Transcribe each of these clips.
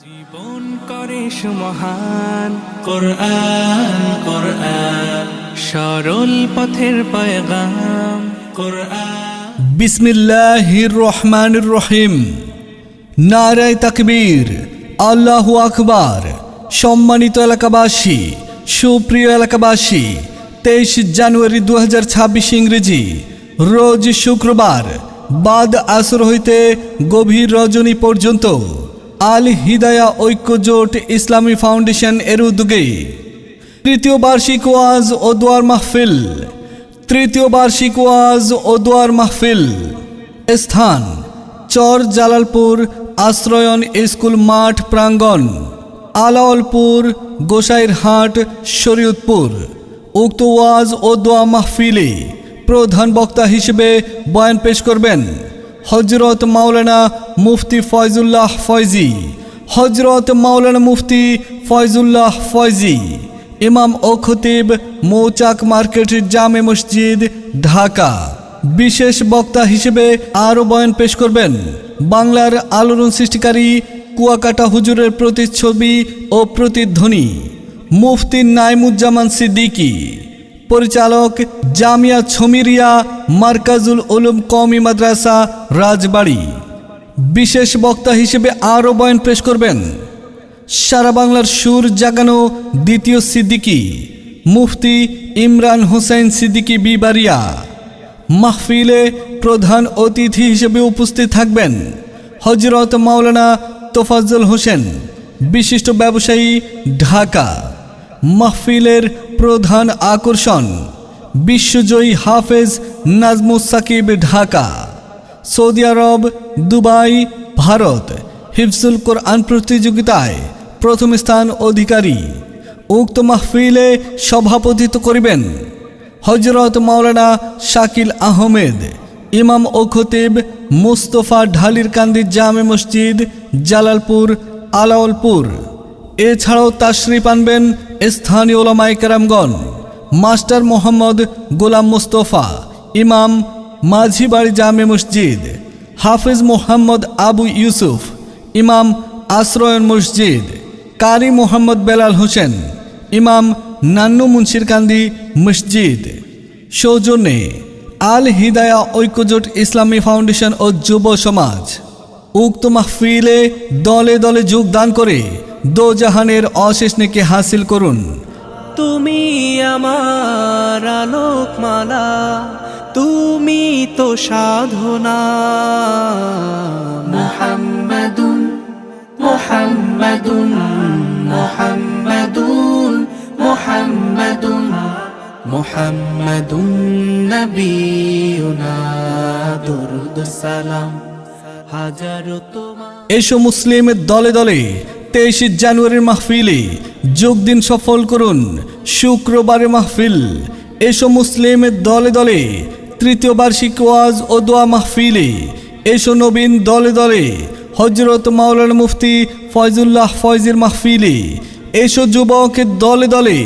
জীবন করে সুমহান কোরআন কোরআন সরল পথের পয়গাম কোরআন। বিসমিল্লাহির রহমানির রহিম। নারে তাকবীর, আল্লাহু আকবার। সম্মানিত এলাকাবাসী, সুপ্রিয় এলাকাবাসী, 23 জানুয়ারি 2026 ইংরেজি রোজ শুক্রবার বাদ আসর হইতে গভীর রজনী পর্যন্ত আল হিদায়া ঐক্য জোট ইসলামী ফাউন্ডেশন এর উদ্যোগে তৃতীয় বার্ষিক ওয়াজ ও দোয়ার মাহফিল। স্থান চর জালালপুর আশ্রয়ন স্কুল মাঠ প্রাঙ্গণ, আলাওলপুর, গোসাইরহাট, শরীয়তপুর। উক্ত ওয়াজ ও দোয়া মাহফিলে প্রধান বক্তা হিসেবে বয়ান পেশ করবেন হযরত মাওলানা মুফতি ফয়জুল্লাহ ফয়জি, ইমাম ও খতিব, মৌচাক মার্কেট, জামে মসজিদ, ঢাকা। বিশেষ বক্তা হিসেবে আরও বয়ান পেশ করবেন বাংলার আলোড়ন সৃষ্টিকারী কুয়াকাটা হুজুরের প্রতিচ্ছবি ও প্রতিধ্বনি মুফতি নাইমুজ্জামান সিদ্দিকী। পরিচালক জামিয়া ছমিরিয়া মার্কাজুল উলুম কওমি মাদ্রাসা, রাজবাড়ী। বিশেষ বক্তা হিসেবে আরও বয়ান পেশ করবেন সারা বাংলার সুর জাগানো দ্বিতীয় সিদ্দিকী মুফতি ইমরান হোসেন সিদ্দিকী বিবারিয়া। মাহফিলে প্রধান অতিথি হিসেবে উপস্থিত থাকবেন হযরত মাওলানা তোফাজ্জল হোসেন, বিশিষ্ট ব্যবসায়ী, ঢাকা। মাহফিলের প্রধান আকর্ষণ বিশ্বজয়ী হাফেজ নাজমুস সাকিব, ঢাকা। সৌদি আরব, দুবাই, ভারত হিফজুল কোরআন প্রতিযোগিতায় প্রথম স্থান অধিকারী। উক্ত মাহফিলে সভাপতিত্ব করিবেন হযরত মাওলানা শাকিল আহমেদ, ইমাম ও খতিব, মুস্তফা ঢালির কান্দি জামে মসজিদ, জালালপুর, আলাওলপুর। এছাড়াও তাশরিফ আনবেন স্থানীয় উলামায়ে কেরামগণ মাস্টার মোহাম্মদ গোলাম মুস্তফা, ইমাম, মাঝিবাড়ি জামে মসজিদ, হাফেজ মোহাম্মদ আবু ইউসুফ, ইমাম, আশ্রয়ন মসজিদ, কারি মোহাম্মদ বেলাল হোসেন, ইমাম, নান্নু মুন্সিরকান্দি মসজিদ। সৌজন্যে আল হিদায়া ঐক্যজোট ইসলামী ফাউন্ডেশন ও যুব সমাজ। উক্ত মাহফিলে দলে দলে যোগদান করে দোজাহানের অশেষ নেকি হাসিল করুন। তুমি আমার আলোকমালা, তুমি তো সাধনা। মুহাম্মাদুন মুহাম্মাদুন মুহাম্মাদুন মুহাম্মাদুন মুহাম্মাদুন নবিয়ুনা দুরুদ সালাম হাজারো তোমার। এসো মুসলিম দলে দলে 23 জানুয়ারির মাহফিলে যোগ দিন, সফল করুন শুক্রবারের মাহফিল। এসো মুসলিম দলে দলে তৃতীয় বার্ষিক ওয়াজ ও দোয়া মাহফিলে। এসো নবীন দলে দলে হযরত মাওলানা মুফতি ফয়জুল্লাহ ফয়জির মাহফিলে। এসো যুবক দলে দলে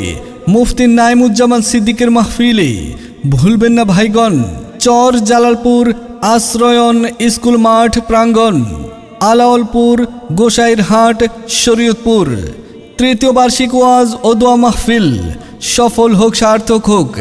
মুফতি নাইমুজ্জামান সিদ্দিকের মাহফিলে। ভুলবেন না ভাইগণ, চর জালালপুর আশ্রয়ন স্কুল মাঠ প্রাঙ্গণ, আলাওলপুর, গোসাইরহাট, শরীয়তপুর। তৃতীয় বার্ষিক ওয়াজ ও দোয়া মাহফিল সফল হোক, সার্থক হোক।